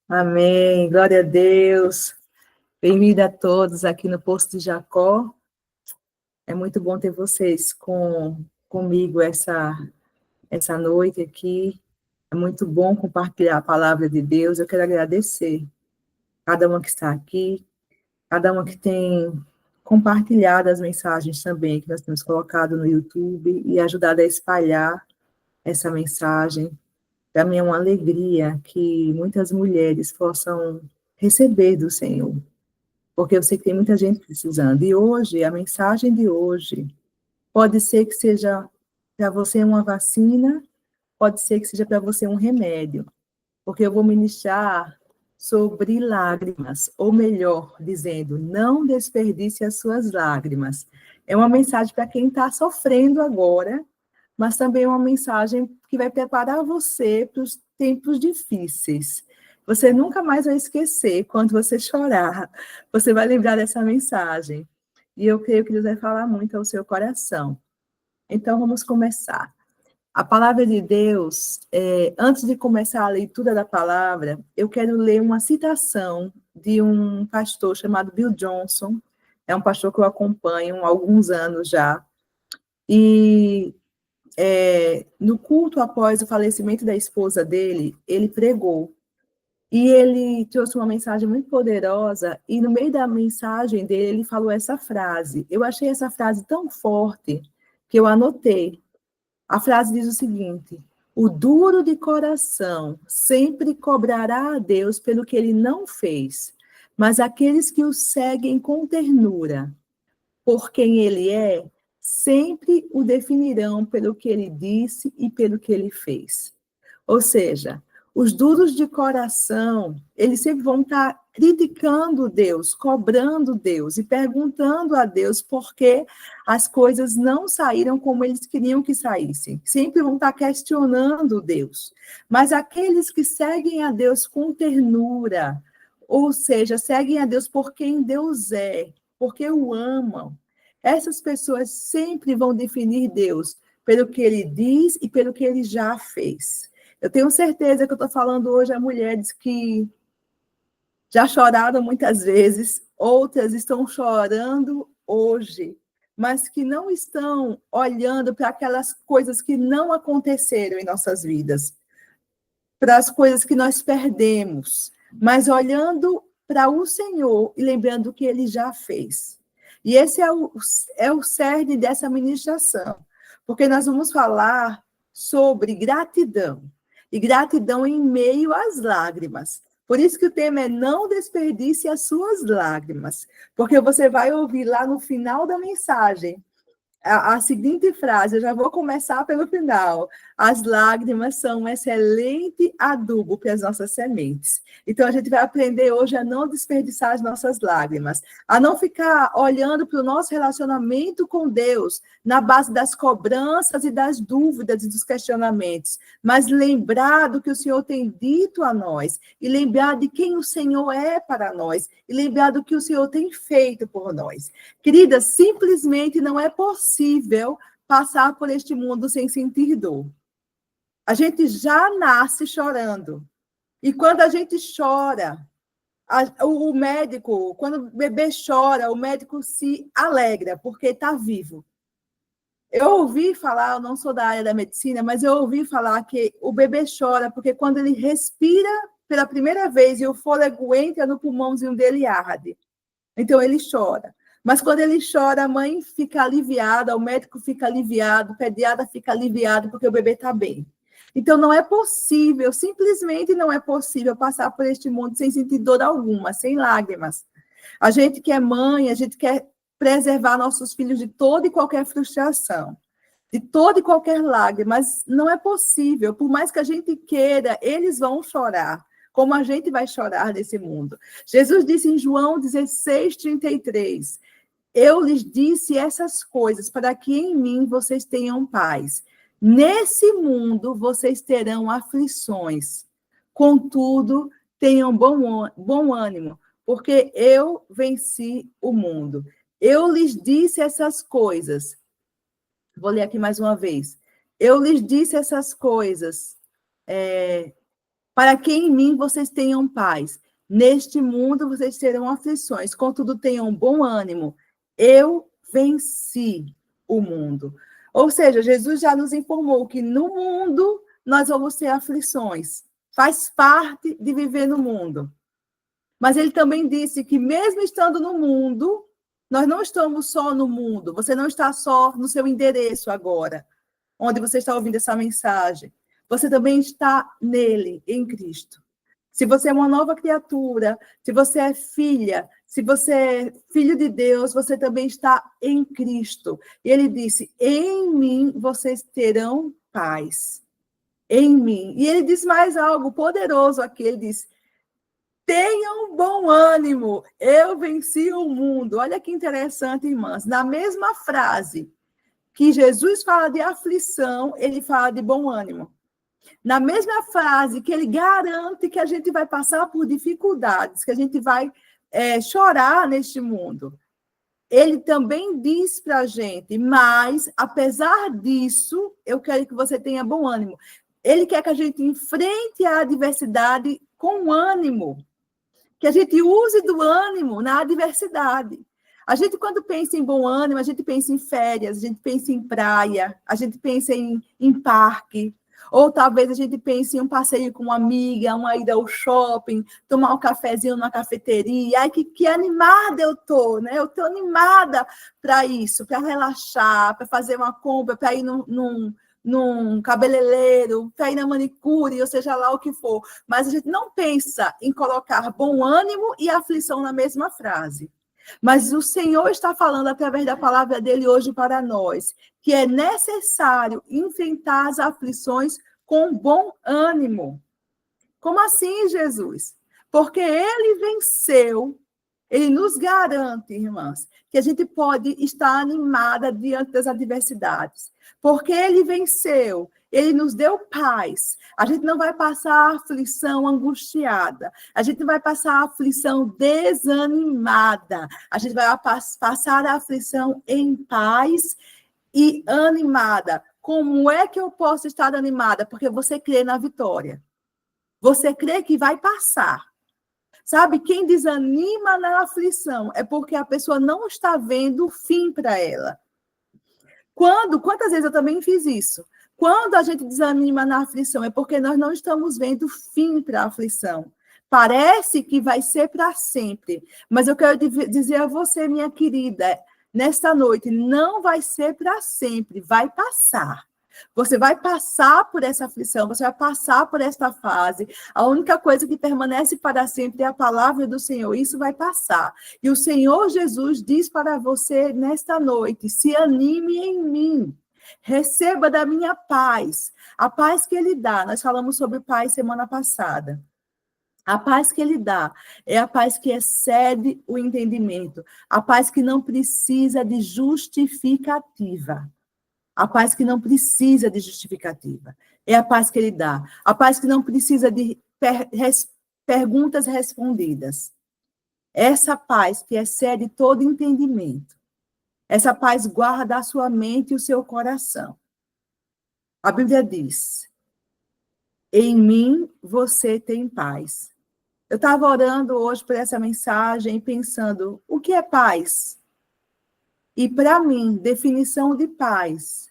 Amém. Glória a Deus. Bem-vindo a todos aqui no Poço de Jacó. É muito bom ter vocês comigo essa noite aqui. É muito bom compartilhar a palavra de Deus. Eu quero agradecer cada uma que está aqui, cada uma que tem compartilhado as mensagens também que nós temos colocado no YouTube e ajudado a espalhar essa mensagem. Para mim é uma alegria que muitas mulheres possam receber do Senhor, porque eu sei que tem muita gente precisando. E hoje, a mensagem de hoje, pode ser que seja para você uma vacina, pode ser que seja para você um remédio, porque eu vou ministrar sobre lágrimas, ou melhor, dizendo, não desperdice as suas lágrimas. É uma mensagem para quem está sofrendo agora, mas também é uma mensagem que vai preparar você para os tempos difíceis. Você nunca mais vai esquecer quando você chorar. Você vai lembrar dessa mensagem. E eu creio que Deus vai falar muito ao seu coração. Então, vamos começar. A palavra de Deus, antes de começar a leitura da palavra, eu quero ler uma citação de um pastor chamado Bill Johnson. É um pastor que eu acompanho há alguns anos já. E no culto após o falecimento da esposa dele, ele pregou. E ele trouxe uma mensagem muito poderosa, e no meio da mensagem dele, ele falou essa frase. Eu achei essa frase tão forte que eu anotei. A frase diz o seguinte: o duro de coração sempre cobrará a Deus pelo que ele não fez, mas aqueles que o seguem com ternura, por quem ele é, sempre o definirão pelo que ele disse e pelo que ele fez. Ou seja, os duros de coração, eles sempre vão estar criticando Deus, cobrando Deus e perguntando a Deus por que as coisas não saíram como eles queriam que saíssem. Sempre vão estar questionando Deus. Mas aqueles que seguem a Deus com ternura, ou seja, seguem a Deus por quem Deus é, porque o amam, essas pessoas sempre vão definir Deus pelo que ele diz e pelo que ele já fez. Eu tenho certeza que eu estou falando hoje a mulheres que já choraram muitas vezes, outras estão chorando hoje, mas que não estão olhando para aquelas coisas que não aconteceram em nossas vidas, para as coisas que nós perdemos, mas olhando para o Senhor e lembrando o que ele já fez. E esse é o cerne dessa ministração, porque nós vamos falar sobre gratidão, e gratidão em meio às lágrimas. Por isso que o tema é não desperdice as suas lágrimas, porque você vai ouvir lá no final da mensagem a seguinte frase, eu já vou começar pelo final. As lágrimas são um excelente adubo para as nossas sementes. Então, a gente vai aprender hoje a não desperdiçar as nossas lágrimas, a não ficar olhando para o nosso relacionamento com Deus na base das cobranças e das dúvidas e dos questionamentos, mas lembrar do que o Senhor tem dito a nós, e lembrar de quem o Senhor é para nós, e lembrar do que o Senhor tem feito por nós. Querida, simplesmente não é possível passar por este mundo sem sentir dor. A gente já nasce chorando. E quando a gente chora, o médico, quando o bebê chora, o médico se alegra, porque está vivo. Eu ouvi falar, eu não sou da área da medicina, mas eu ouvi falar que o bebê chora porque quando ele respira pela primeira vez e o fôlego entra no pulmãozinho dele e arde. Então, ele chora. Mas quando ele chora, a mãe fica aliviada, o médico fica aliviado, o pediatra fica aliviado, porque o bebê está bem. Então, não é possível, simplesmente não é possível passar por este mundo sem sentir dor alguma, sem lágrimas. A gente que é mãe, a gente quer preservar nossos filhos de toda e qualquer frustração, de toda e qualquer lágrima, mas não é possível. Por mais que a gente queira, eles vão chorar, como a gente vai chorar nesse mundo. Jesus disse em João 16:33, eu lhes disse essas coisas para que em mim vocês tenham paz. Nesse mundo vocês terão aflições. Contudo, tenham bom ânimo, porque eu venci o mundo. Eu lhes disse essas coisas. Vou ler aqui mais uma vez. Eu lhes disse essas coisas para que em mim vocês tenham paz. Neste mundo vocês terão aflições, contudo tenham bom ânimo. Eu venci o mundo. Ou seja, Jesus já nos informou que no mundo nós vamos ter aflições. Faz parte de viver no mundo. Mas ele também disse que mesmo estando no mundo, nós não estamos só no mundo. Você não está só no seu endereço agora, onde você está ouvindo essa mensagem. Você também está nele, em Cristo. Se você é uma nova criatura, se você é filha, se você é filho de Deus, você também está em Cristo. E ele disse: em mim vocês terão paz. Em mim. E ele diz mais algo poderoso aqui. Ele diz: tenham bom ânimo, eu venci o mundo. Olha que interessante, irmãs. Na mesma frase que Jesus fala de aflição, ele fala de bom ânimo. Na mesma frase que ele garante que a gente vai passar por dificuldades, que a gente vai chorar neste mundo, ele também diz para a gente, mas, apesar disso, eu quero que você tenha bom ânimo. Ele quer que a gente enfrente a adversidade com ânimo, que a gente use do ânimo na adversidade. A gente, quando pensa em bom ânimo, a gente pensa em férias, a gente pensa em praia, a gente pensa em parque, ou talvez a gente pense em um passeio com uma amiga, uma ida ao shopping, tomar um cafezinho numa cafeteria. Ai, que animada eu tô, né? Eu tô animada para isso, para relaxar, para fazer uma compra, para ir num cabeleireiro, para ir na manicure, ou seja lá o que for. Mas a gente não pensa em colocar bom ânimo e aflição na mesma frase. Mas o Senhor está falando através da palavra dele hoje para nós, que é necessário enfrentar as aflições com bom ânimo. Como assim, Jesus? Porque ele venceu, ele nos garante, irmãs, que a gente pode estar animada diante das adversidades. Porque ele venceu, ele nos deu paz. A gente não vai passar aflição angustiada. A gente não vai passar aflição desanimada. A gente vai passar a aflição em paz e animada. Como é que eu posso estar animada? Porque você crê na vitória. Você crê que vai passar. Sabe, quem desanima na aflição é porque a pessoa não está vendo o fim para ela. Quantas vezes eu também fiz isso? Quando a gente desanima na aflição, é porque nós não estamos vendo fim para a aflição. Parece que vai ser para sempre. Mas eu quero dizer a você, minha querida, nesta noite, não vai ser para sempre, vai passar. Você vai passar por essa aflição, você vai passar por esta fase. A única coisa que permanece para sempre é a palavra do Senhor. Isso vai passar. E o Senhor Jesus diz para você nesta noite: se anime em mim. Receba da minha paz. A paz que Ele dá. Nós falamos sobre paz semana passada. A paz que Ele dá é a paz que excede o entendimento. A paz que não precisa de justificativa. A paz que não precisa de justificativa. É a paz que ele dá. A paz que não precisa de perguntas respondidas. Essa paz que excede todo entendimento. Essa paz guarda a sua mente e o seu coração. A Bíblia diz: em mim você tem paz. Eu estava orando hoje por essa mensagem, pensando, o que é paz? E para mim, definição de paz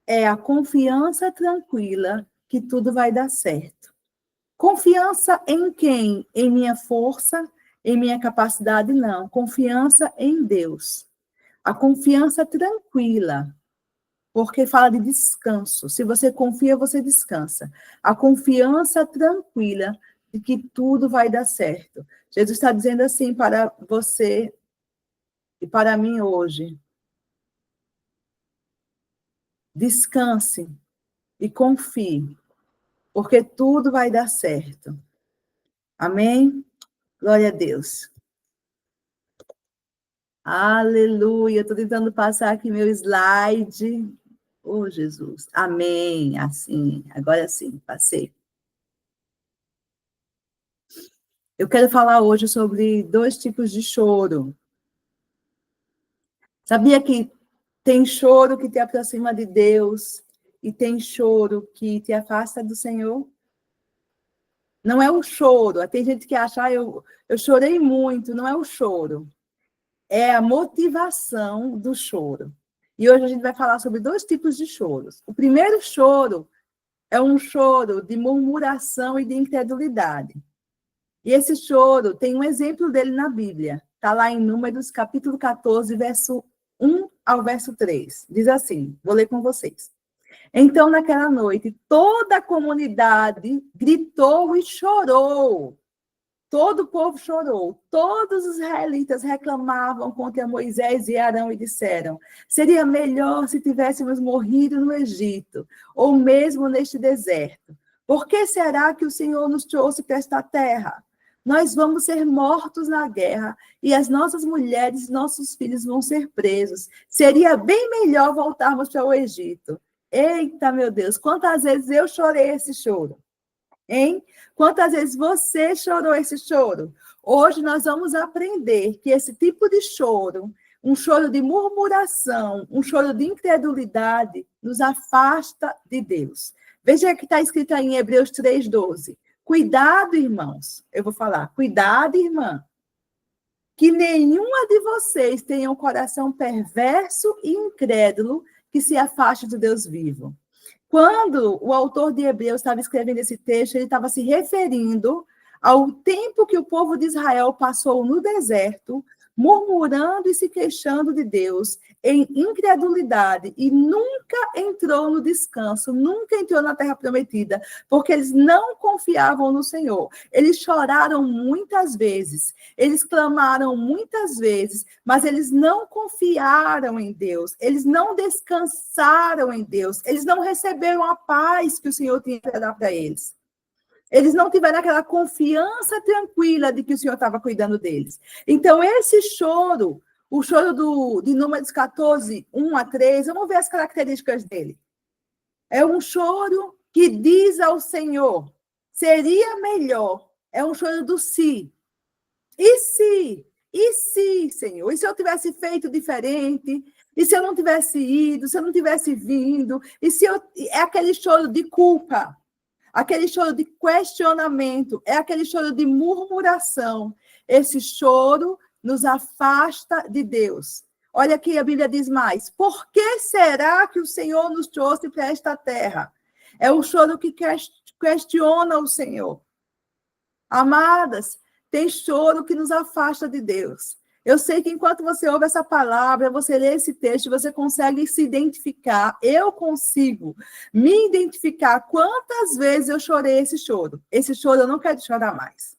é a confiança tranquila que tudo vai dar certo. Confiança em quem? Em minha força, em minha capacidade? Não. Confiança em Deus. A confiança tranquila, porque fala de descanso. Se você confia, você descansa. A confiança tranquila de que tudo vai dar certo. Jesus está dizendo assim para você e para mim hoje: descanse e confie, porque tudo vai dar certo. Amém? Glória a Deus. Aleluia. Estou tentando passar aqui meu slide. Oh, Jesus. Amém. Assim, agora sim, passei. Eu quero falar hoje sobre 2 tipos de choro. Sabia que tem choro que te aproxima de Deus e tem choro que te afasta do Senhor? Não é o choro. Tem gente que acha, eu chorei muito. Não é o choro. É a motivação do choro. E hoje a gente vai falar sobre 2 tipos de choros. O primeiro choro é um choro de murmuração e de incredulidade. E esse choro tem um exemplo dele na Bíblia. Está lá em Números, capítulo 14, verso 1 ao verso 3. Diz assim, vou ler com vocês. Então, naquela noite, toda a comunidade gritou e chorou. Todo o povo chorou. Todos os israelitas reclamavam contra Moisés e Arão e disseram: seria melhor se tivéssemos morrido no Egito, ou mesmo neste deserto. Por que será que o Senhor nos trouxe para esta terra? Nós vamos ser mortos na guerra, e as nossas mulheres e nossos filhos vão ser presos. Seria bem melhor voltarmos para o Egito. Eita, meu Deus, quantas vezes eu chorei esse choro, hein? Quantas vezes você chorou esse choro? Hoje nós vamos aprender que esse tipo de choro, um choro de murmuração, um choro de incredulidade, nos afasta de Deus. Veja que está escrito aí em Hebreus 3:12. Cuidado, irmãos. Eu vou falar, cuidado, irmã. Que nenhuma de vocês tenha um coração perverso e incrédulo que se afaste do Deus vivo. Quando o autor de Hebreus estava escrevendo esse texto, ele estava se referindo ao tempo que o povo de Israel passou no deserto, murmurando e se queixando de Deus em incredulidade, e nunca entrou no descanso, nunca entrou na terra prometida, porque eles não confiavam no Senhor. Eles choraram muitas vezes, eles clamaram muitas vezes, mas eles não confiaram em Deus, eles não descansaram em Deus, eles não receberam a paz que o Senhor tinha para dar para eles. Eles não tiveram aquela confiança tranquila de que o Senhor estava cuidando deles. Então, esse choro, o choro de Números 14, 1 a 3, vamos ver as características dele. É um choro que diz ao Senhor, seria melhor. É um choro do si. E se? E se, Senhor? E se eu tivesse feito diferente? E se eu não tivesse ido? Se eu não tivesse vindo? E se eu... É aquele choro de culpa. Aquele choro de questionamento, é aquele choro de murmuração. Esse choro nos afasta de Deus. Olha aqui, a Bíblia diz mais. Por que será que o Senhor nos trouxe para esta terra? É o choro que questiona o Senhor. Amadas, tem choro que nos afasta de Deus. Eu sei que enquanto você ouve essa palavra, você lê esse texto, você consegue se identificar. Eu consigo me identificar quantas vezes eu chorei esse choro. Esse choro eu não quero chorar mais.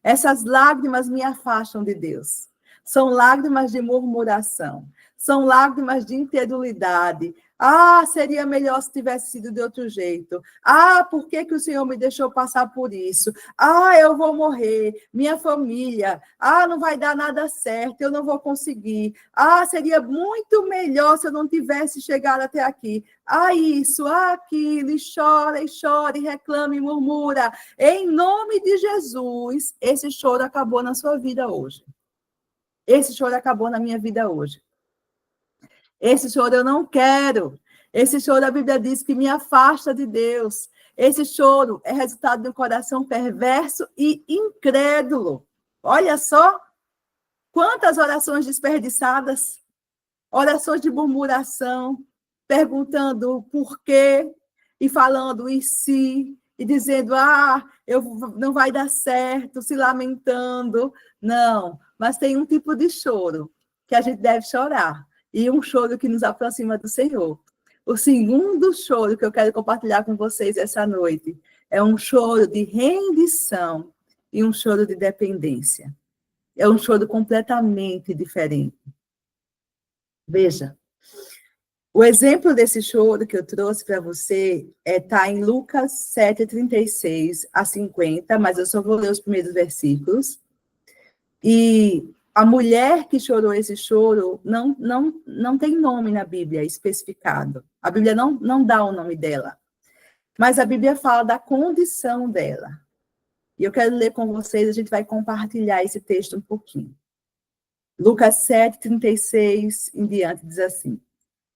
Essas lágrimas me afastam de Deus. São lágrimas de murmuração. São lágrimas de incredulidade. Ah, seria melhor se tivesse sido de outro jeito. Ah, por que o Senhor me deixou passar por isso? Ah, eu vou morrer. Minha família. Ah, não vai dar nada certo. Eu não vou conseguir. Ah, seria muito melhor se eu não tivesse chegado até aqui. Ah, isso, ah, aquilo. E chora, e reclama, e murmura. Em nome de Jesus, esse choro acabou na sua vida hoje. Esse choro acabou na minha vida hoje. Esse choro eu não quero. Esse choro, a Bíblia diz que me afasta de Deus. Esse choro é resultado de um coração perverso e incrédulo. Olha só quantas orações desperdiçadas, orações de murmuração, perguntando por quê, e falando e se, e dizendo, não vai dar certo, se lamentando. Não, mas tem um tipo de choro que a gente deve chorar, e um choro que nos aproxima do Senhor. O segundo choro que eu quero compartilhar com vocês essa noite é um choro de rendição e um choro de dependência. É um choro completamente diferente. Veja, o exemplo desse choro que eu trouxe para você está em Lucas 7, 36 a 50, mas eu só vou ler os primeiros versículos. E a mulher que chorou esse choro não tem nome na Bíblia especificado. A Bíblia não dá o nome dela. Mas a Bíblia fala da condição dela. E eu quero ler com vocês, a gente vai compartilhar esse texto um pouquinho. Lucas 7, 36 em diante diz assim.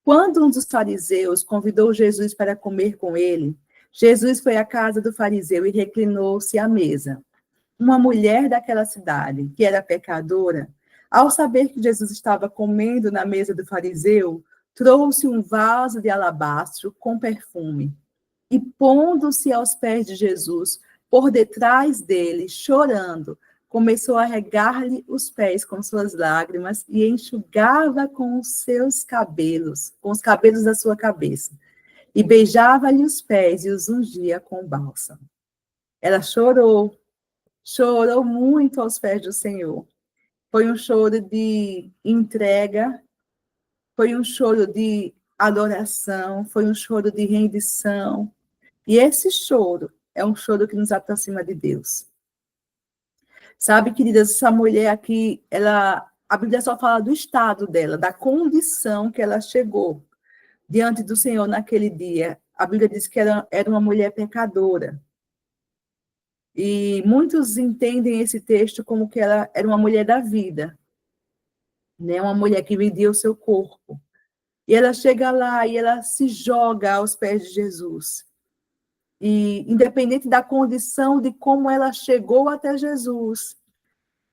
Quando um dos fariseus convidou Jesus para comer com ele, Jesus foi à casa do fariseu e reclinou-se à mesa. Uma mulher daquela cidade, que era pecadora, ao saber que Jesus estava comendo na mesa do fariseu, trouxe um vaso de alabastro com perfume e, pondo-se aos pés de Jesus, por detrás dele, chorando, começou a regar-lhe os pés com suas lágrimas e enxugava com os seus cabelos, com os cabelos da sua cabeça, e beijava-lhe os pés e os ungia com bálsamo. Ela chorou muito aos pés do Senhor. Foi um choro de entrega, foi um choro de adoração, foi um choro de rendição. E esse choro é um choro que nos aproxima de Deus. Sabe, queridas, essa mulher aqui, a Bíblia só fala do estado dela, da condição que ela chegou diante do Senhor naquele dia. A Bíblia diz que era uma mulher pecadora. E muitos entendem esse texto como que ela era uma mulher da vida, né? Uma mulher que vendia o seu corpo. E ela chega lá e ela se joga aos pés de Jesus. E independente da condição de como ela chegou até Jesus,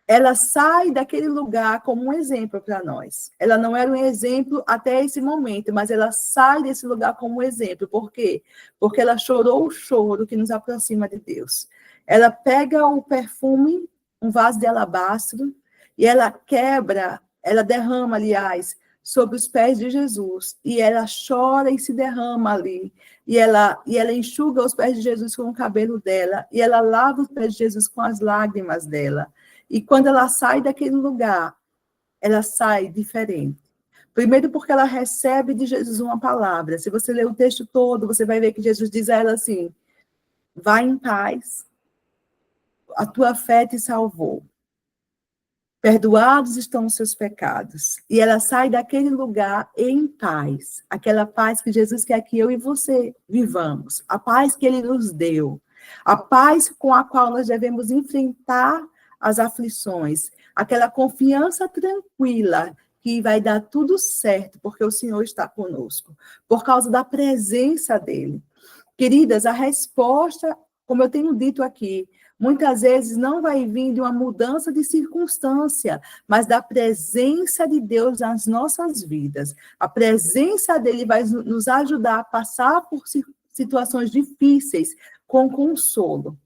ela sai daquele lugar como um exemplo para nós. Ela não era um exemplo até esse momento, mas ela sai desse lugar como um exemplo. Por quê? Porque ela chorou o choro que nos aproxima de Deus. Ela pega o perfume, um vaso de alabastro, e ela quebra, ela derrama, aliás, sobre os pés de Jesus. E ela chora e se derrama ali. E ela enxuga os pés de Jesus com o cabelo dela. E ela lava os pés de Jesus com as lágrimas dela. E quando ela sai daquele lugar, ela sai diferente. Primeiro porque ela recebe de Jesus uma palavra. Se você ler o texto todo, você vai ver que Jesus diz a ela assim: vai em paz, a tua fé te salvou. Perdoados estão os seus pecados. E ela sai daquele lugar em paz. Aquela paz que Jesus quer que eu e você vivamos. A paz que ele nos deu. A paz com a qual nós devemos enfrentar as aflições, aquela confiança tranquila que vai dar tudo certo, porque o Senhor está conosco, por causa da presença dele. Queridas, a resposta, como eu tenho dito aqui, muitas vezes não vai vir de uma mudança de circunstância, mas da presença de Deus nas nossas vidas. A presença dele vai nos ajudar a passar por situações difíceis com consolo.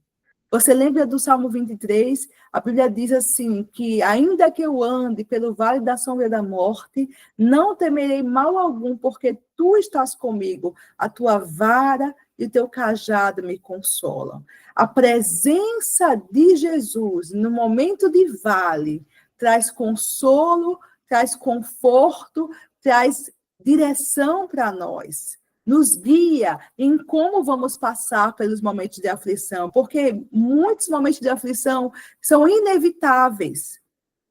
Você lembra do Salmo 23? A Bíblia diz assim, que ainda que eu ande pelo vale da sombra da morte, não temerei mal algum, porque tu estás comigo, a tua vara e o teu cajado me consolam. A presença de Jesus no momento de vale traz consolo, traz conforto, traz direção para nós. Nos guia em como vamos passar pelos momentos de aflição, porque muitos momentos de aflição são inevitáveis.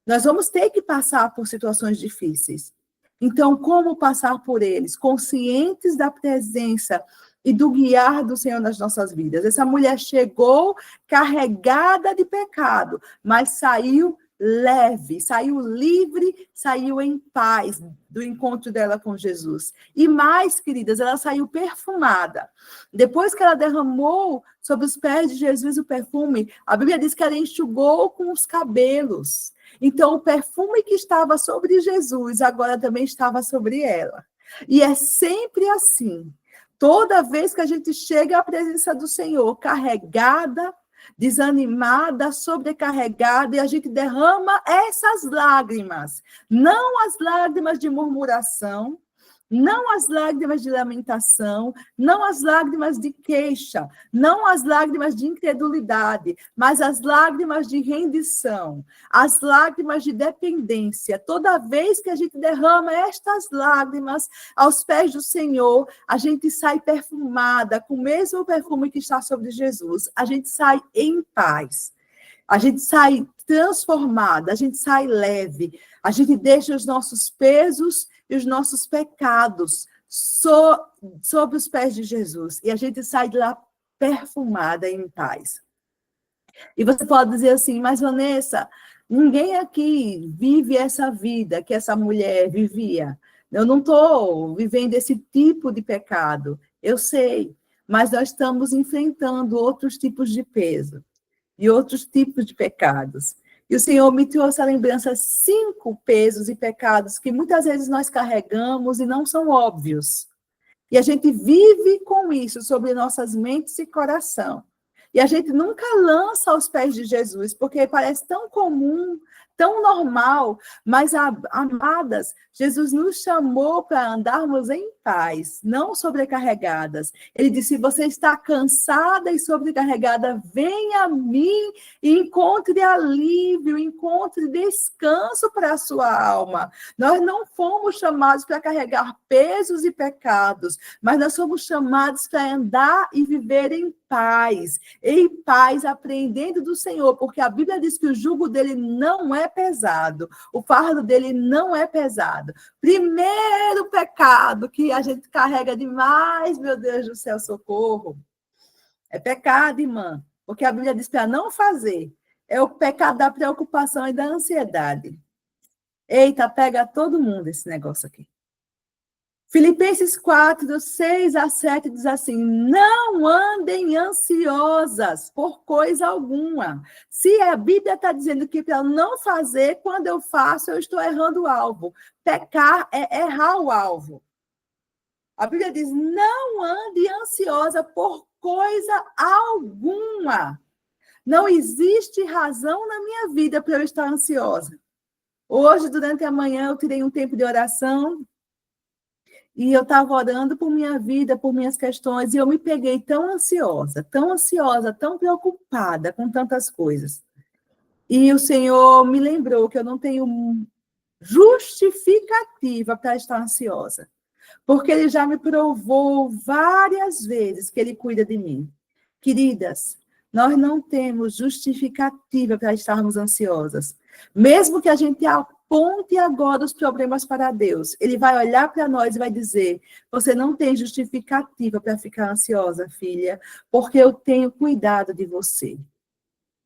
Nós vamos ter que passar por situações difíceis. Então, como passar por eles? Conscientes da presença e do guiar do Senhor nas nossas vidas. Essa mulher chegou carregada de pecado, mas saiu leve, saiu livre, saiu em paz do encontro dela com Jesus. E mais, queridas, ela saiu perfumada. Depois que ela derramou sobre os pés de Jesus o perfume, a Bíblia diz que ela enxugou com os cabelos. Então, o perfume que estava sobre Jesus, agora também estava sobre ela. E é sempre assim. Toda vez que a gente chega à presença do Senhor, carregada, desanimada, sobrecarregada, e a gente derrama essas lágrimas, não as lágrimas de murmuração, não as lágrimas de lamentação, não as lágrimas de queixa, não as lágrimas de incredulidade, mas as lágrimas de rendição, as lágrimas de dependência. Toda vez que a gente derrama estas lágrimas aos pés do Senhor, a gente sai perfumada, com o mesmo perfume que está sobre Jesus. A gente sai em paz. A gente sai transformada, a gente sai leve, a gente deixa os nossos pesos e os nossos pecados sobre os pés de Jesus. E a gente sai de lá perfumada em paz. E você pode dizer assim, mas Vanessa, ninguém aqui vive essa vida que essa mulher vivia. Eu não estou vivendo esse tipo de pecado. Eu sei. mas nós estamos enfrentando outros tipos de peso e outros tipos de pecados. E o Senhor me trouxe à lembrança 5 pesos e pecados que muitas vezes nós carregamos e não são óbvios. E a gente vive com isso sobre nossas mentes e coração. E a gente nunca lança aos pés de Jesus, porque parece tão comum, tão normal, mas, amadas, Jesus nos chamou para andarmos em paz, não sobrecarregadas. Ele disse, se você está cansada e sobrecarregada, venha a mim e encontre alívio, encontre descanso para a sua alma. Nós não fomos chamados para carregar pesos e pecados, mas nós somos chamados para andar e viver em paz, aprendendo do Senhor, porque a Bíblia diz que o jugo dele não é pesado, o fardo dele não é pesado. Primeiro pecado que a gente carrega demais, meu Deus do céu, socorro, é pecado, irmã, porque a Bíblia diz para não fazer, é o pecado da preocupação e da ansiedade. Eita, pega todo mundo esse negócio aqui. Filipenses 4, 6 a 7 diz assim, não andem ansiosas por coisa alguma. Se a Bíblia está dizendo que para não fazer, quando eu faço, eu estou errando o alvo. Pecar é errar o alvo. A Bíblia diz, não ande ansiosa por coisa alguma. Não existe razão na minha vida para eu estar ansiosa. Hoje, durante a manhã, eu tirei um tempo de oração, e eu estava orando por minha vida, por minhas questões, e eu me peguei tão ansiosa, tão preocupada com tantas coisas. E o Senhor me lembrou que eu não tenho justificativa para estar ansiosa, porque Ele já me provou várias vezes que Ele cuida de mim. Queridas, nós não temos justificativa para estarmos ansiosas. Mesmo que a gente aponte agora os problemas para Deus, Ele vai olhar para nós e vai dizer, você não tem justificativa para ficar ansiosa, filha, porque eu tenho cuidado de você.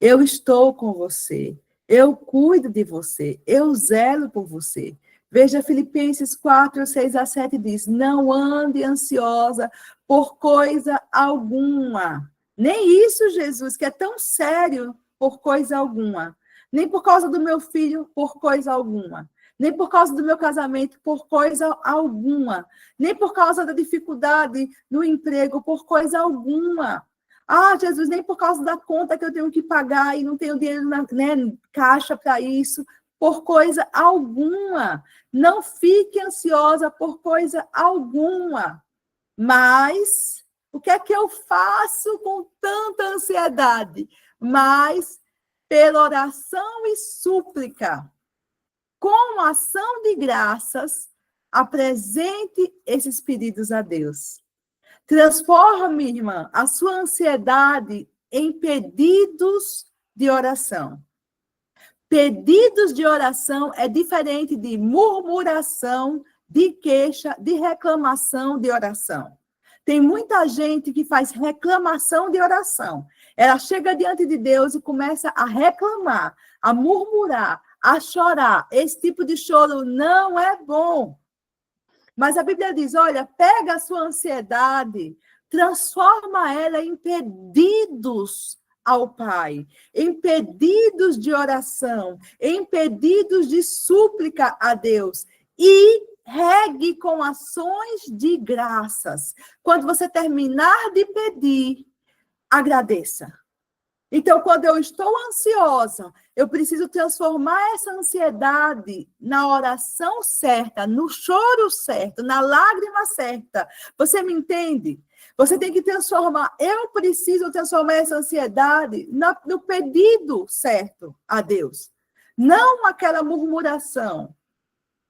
Eu estou com você. Eu cuido de você. Eu zelo por você. Veja Filipenses 4, 6 a 7 diz, não ande ansiosa por coisa alguma. Nem isso, Jesus, que é tão sério, por coisa alguma. Nem por causa do meu filho, por coisa alguma. Nem por causa do meu casamento, por coisa alguma. Nem por causa da dificuldade no emprego, por coisa alguma. Ah, Jesus, nem por causa da conta que eu tenho que pagar e não tenho dinheiro na caixa para isso, por coisa alguma. Não fique ansiosa por coisa alguma. Mas o que é que eu faço com tanta ansiedade? Mas pela oração e súplica, com ação de graças, apresente esses pedidos a Deus. Transforme, irmã, a sua ansiedade em pedidos de oração. Pedidos de oração é diferente de murmuração, de queixa, de reclamação de oração. Tem muita gente que faz reclamação de oração. Ela chega diante de Deus e começa a reclamar, a murmurar, a chorar. Esse tipo de choro não é bom. Mas a Bíblia diz, olha, pega a sua ansiedade, transforma ela em pedidos ao Pai, em pedidos de oração, em pedidos de súplica a Deus. E regue com ações de graças. Quando você terminar de pedir, agradeça. Então, quando eu estou ansiosa, eu preciso transformar essa ansiedade na oração certa, no choro certo, na lágrima certa. Você me entende? Você tem que transformar, eu preciso transformar essa ansiedade no pedido certo a Deus. Não aquela murmuração.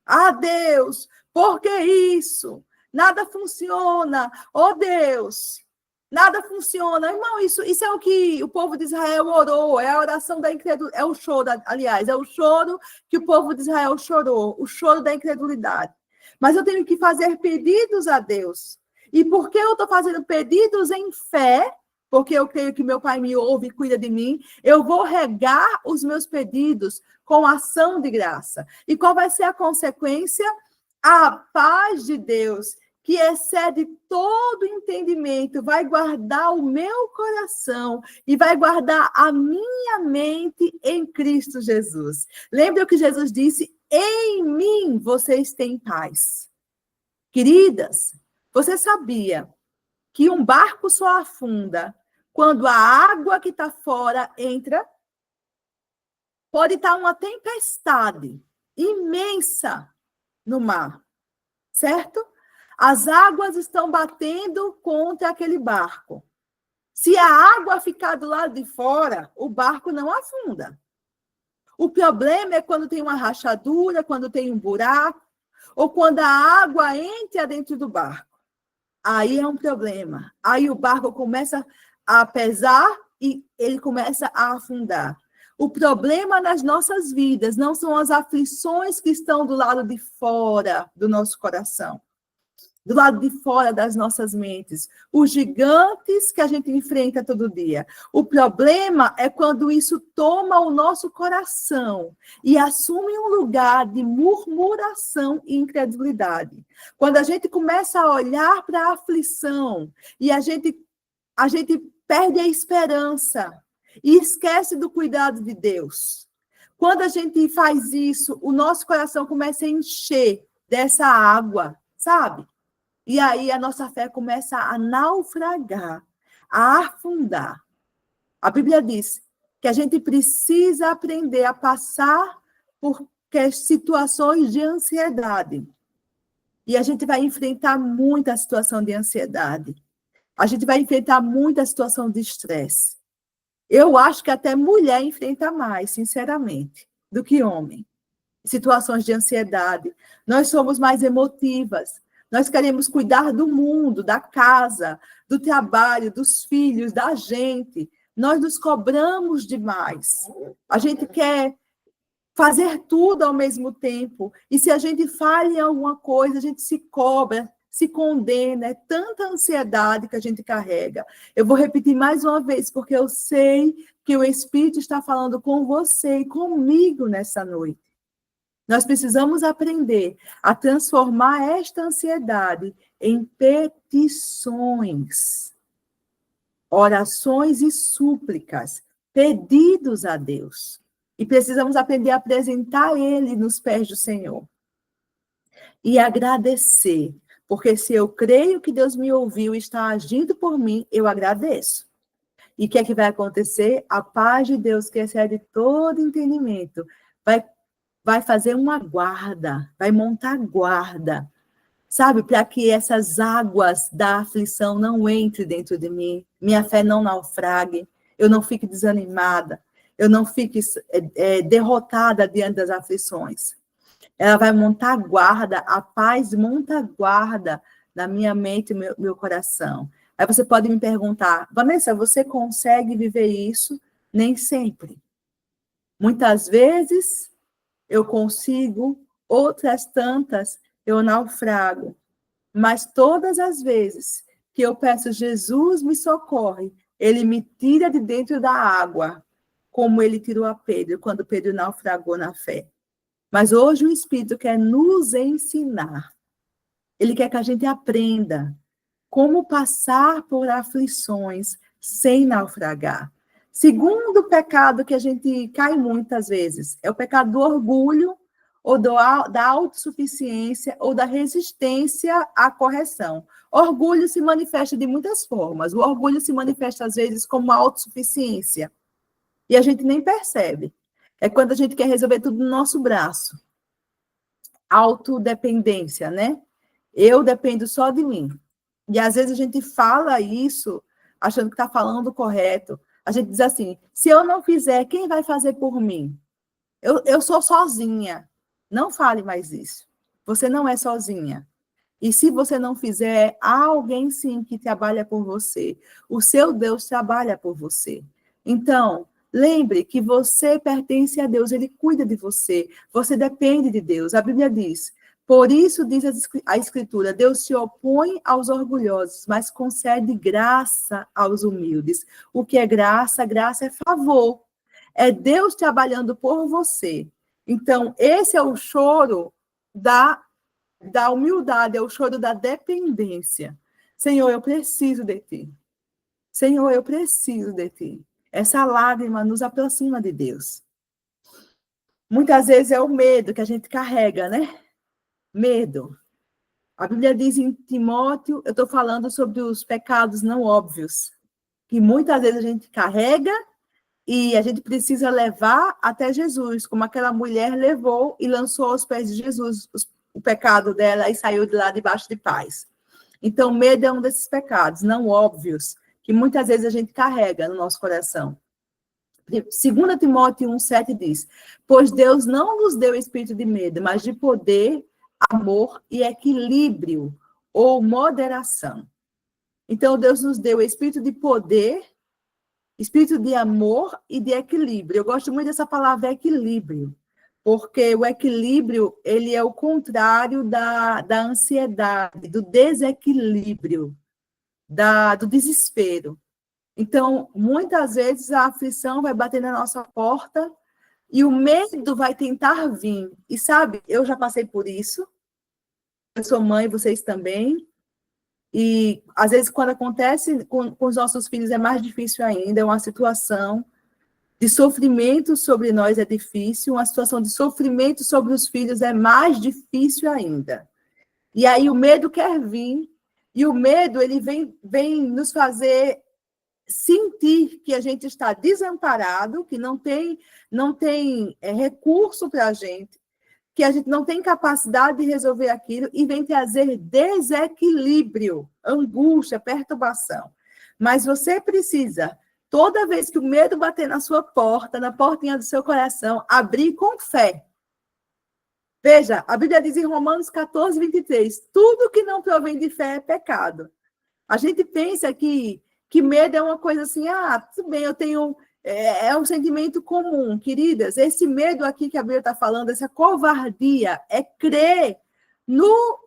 Ah, Deus, por que isso? Nada funciona. Oh, Deus, nada funciona. Irmão, isso é o que o povo de Israel orou, é a oração da incredulidade, é o choro, aliás, é o choro que o povo de Israel chorou, o choro da incredulidade. Mas eu tenho que fazer pedidos a Deus. E por que eu estou fazendo pedidos em fé? Porque eu creio que meu Pai me ouve e cuida de mim. Eu vou regar os meus pedidos com ação de graça. E qual vai ser a consequência? A paz de Deus, que excede todo entendimento, vai guardar o meu coração e vai guardar a minha mente em Cristo Jesus. Lembra o que Jesus disse? Em mim vocês têm paz. Queridas, você sabia que um barco só afunda quando a água que está fora entra? Pode estar uma tempestade imensa no mar, certo? As águas estão batendo contra aquele barco. Se a água ficar do lado de fora, o barco não afunda. O problema é quando tem uma rachadura, quando tem um buraco, ou quando a água entra dentro do barco. Aí é um problema. Aí o barco começa a pesar e ele começa a afundar. O problema nas nossas vidas não são as aflições que estão do lado de fora do nosso coração, do lado de fora das nossas mentes, os gigantes que a gente enfrenta todo dia. O problema é quando isso toma o nosso coração e assume um lugar de murmuração e incredulidade. Quando a gente começa a olhar para a aflição e a gente perde a esperança e esquece do cuidado de Deus. Quando a gente faz isso, o nosso coração começa a encher dessa água, sabe? E aí a nossa fé começa a naufragar, a afundar. A Bíblia diz que a gente precisa aprender a passar por situações de ansiedade. E a gente vai enfrentar muita situação de ansiedade. A gente vai enfrentar muita situação de estresse. Eu acho que até mulher enfrenta mais, sinceramente, do que homem. Situações de ansiedade. Nós somos mais emotivas. Nós queremos cuidar do mundo, da casa, do trabalho, dos filhos, da gente. Nós nos cobramos demais. A gente quer fazer tudo ao mesmo tempo. E se a gente falha em alguma coisa, a gente se cobra, se condena. É tanta ansiedade que a gente carrega. Eu vou repetir mais uma vez, porque eu sei que o Espírito está falando com você e comigo nessa noite. Nós precisamos aprender a transformar esta ansiedade em petições, orações e súplicas, pedidos a Deus. E precisamos aprender a apresentar Ele nos pés do Senhor. E agradecer, porque se eu creio que Deus me ouviu e está agindo por mim, eu agradeço. E o que é que vai acontecer? A paz de Deus, que excede todo entendimento, vai fazer uma guarda, vai montar guarda, sabe? Para que essas águas da aflição não entrem dentro de mim, minha fé não naufrague, eu não fique desanimada, eu não fique derrotada diante das aflições. Ela vai montar guarda, a paz monta guarda na minha mente e meu coração. Aí você pode me perguntar, Vanessa, você consegue viver isso? Nem sempre. Muitas vezes eu consigo, outras tantas eu naufrago. Mas todas as vezes que eu peço, Jesus me socorre, ele me tira de dentro da água, como ele tirou a Pedro, quando Pedro naufragou na fé. Mas hoje o Espírito quer nos ensinar. Ele quer que a gente aprenda como passar por aflições sem naufragar. Segundo pecado que a gente cai muitas vezes, é o pecado do orgulho, ou da autossuficiência, ou da resistência à correção. Orgulho se manifesta de muitas formas. O orgulho se manifesta, às vezes, como uma autossuficiência. E a gente nem percebe. É quando a gente quer resolver tudo no nosso braço. Autodependência, né? Eu dependo só de mim. E às vezes a gente fala isso achando que está falando correto. A gente diz assim, se eu não fizer, quem vai fazer por mim? Eu sou sozinha. Não fale mais isso. Você não é sozinha. E se você não fizer, há alguém sim que trabalha por você. O seu Deus trabalha por você. Então, lembre que você pertence a Deus, ele cuida de você. Você depende de Deus. A Bíblia diz, por isso diz a Escritura, Deus se opõe aos orgulhosos, mas concede graça aos humildes. O que é graça? Graça é favor. É Deus trabalhando por você. Então, esse é o choro da humildade, é o choro da dependência. Senhor, eu preciso de ti. Senhor, eu preciso de ti. Essa lágrima nos aproxima de Deus. Muitas vezes é o medo que a gente carrega, né? Medo. A Bíblia diz em Timóteo, eu estou falando sobre os pecados não óbvios, que muitas vezes a gente carrega e a gente precisa levar até Jesus, como aquela mulher levou e lançou aos pés de Jesus o pecado dela e saiu de lá debaixo de paz. Então, medo é um desses pecados não óbvios, que muitas vezes a gente carrega no nosso coração. 2 Timóteo 1,7 diz, pois Deus não nos deu espírito de medo, mas de poder, amor e equilíbrio, ou moderação. Então, Deus nos deu espírito de poder, espírito de amor e de equilíbrio. Eu gosto muito dessa palavra equilíbrio, porque o equilíbrio, ele é o contrário da ansiedade, do desequilíbrio, do desespero. Então, muitas vezes a aflição vai bater na nossa porta e o medo vai tentar vir. E sabe, eu já passei por isso. Eu sou mãe, vocês também. E, às vezes, quando acontece com os nossos filhos, é mais difícil ainda. É uma situação de sofrimento sobre nós é difícil. Uma situação de sofrimento sobre os filhos é mais difícil ainda. E aí o medo quer vir. E o medo, ele vem nos fazer sentir que a gente está desamparado, que não tem recurso para a gente, que a gente não tem capacidade de resolver aquilo e vem trazer desequilíbrio, angústia, perturbação. Mas você precisa, toda vez que o medo bater na sua porta, na portinha do seu coração, abrir com fé. Veja, a Bíblia diz em Romanos 14, 23, tudo que não provém de fé é pecado. A gente pensa que medo é uma coisa assim, tudo bem, eu tenho... É um sentimento comum, queridas. Esse medo aqui que a Bíblia está falando, essa covardia, é crer no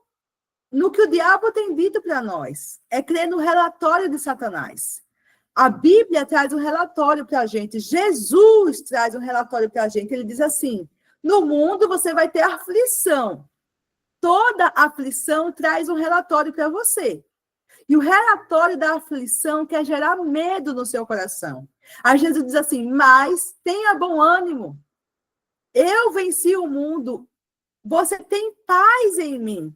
que o diabo tem dito para nós. É crer no relatório de Satanás. A Bíblia traz um relatório para a gente. Jesus traz um relatório para a gente. Ele diz assim, no mundo você vai ter aflição. Toda aflição traz um relatório para você. E o relatório da aflição quer gerar medo no seu coração. Aí Jesus diz assim, mas tenha bom ânimo. Eu venci o mundo. Você tem paz em mim.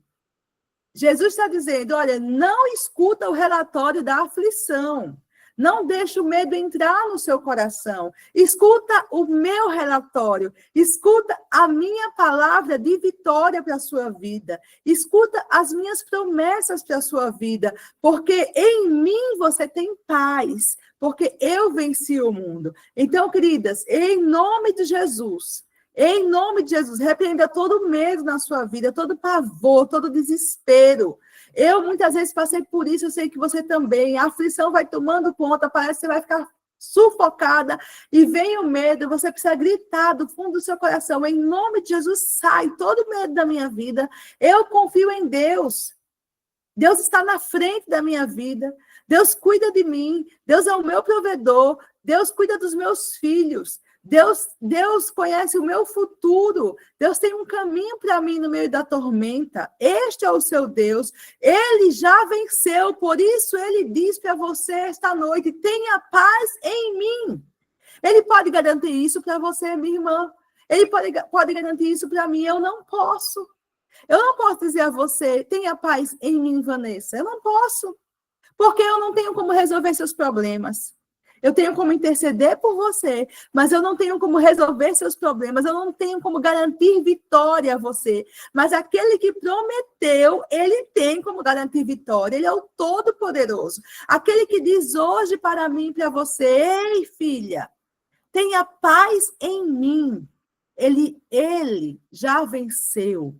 Jesus está dizendo, olha, não escuta o relatório da aflição. Não deixe o medo entrar no seu coração. Escuta o meu relatório. Escuta a minha palavra de vitória para a sua vida. Escuta as minhas promessas para a sua vida. Porque em mim você tem paz. Porque eu venci o mundo. Então, queridas, em nome de Jesus, repreenda todo medo na sua vida, todo pavor, todo desespero. Eu, muitas vezes, passei por isso, eu sei que você também. A aflição vai tomando conta, parece que você vai ficar sufocada, e vem o medo, você precisa gritar do fundo do seu coração, em nome de Jesus, sai todo medo da minha vida, eu confio em Deus. Deus está na frente da minha vida, Deus cuida de mim, Deus é o meu provedor, Deus cuida dos meus filhos, Deus conhece o meu futuro. Deus tem um caminho para mim no meio da tormenta. Este é o seu Deus. Ele já venceu. Por isso, ele diz para você esta noite, tenha paz em mim. Ele pode garantir isso para você, minha irmã. Ele pode garantir isso para mim. Eu não posso. Eu não posso dizer a você, tenha paz em mim, Vanessa. Eu não posso. Porque eu não tenho como resolver seus problemas. Eu tenho como interceder por você, mas eu não tenho como resolver seus problemas, eu não tenho como garantir vitória a você. Mas aquele que prometeu, ele tem como garantir vitória, ele é o Todo-Poderoso. Aquele que diz hoje para mim e para você, ei, filha, tenha paz em mim. Ele já venceu.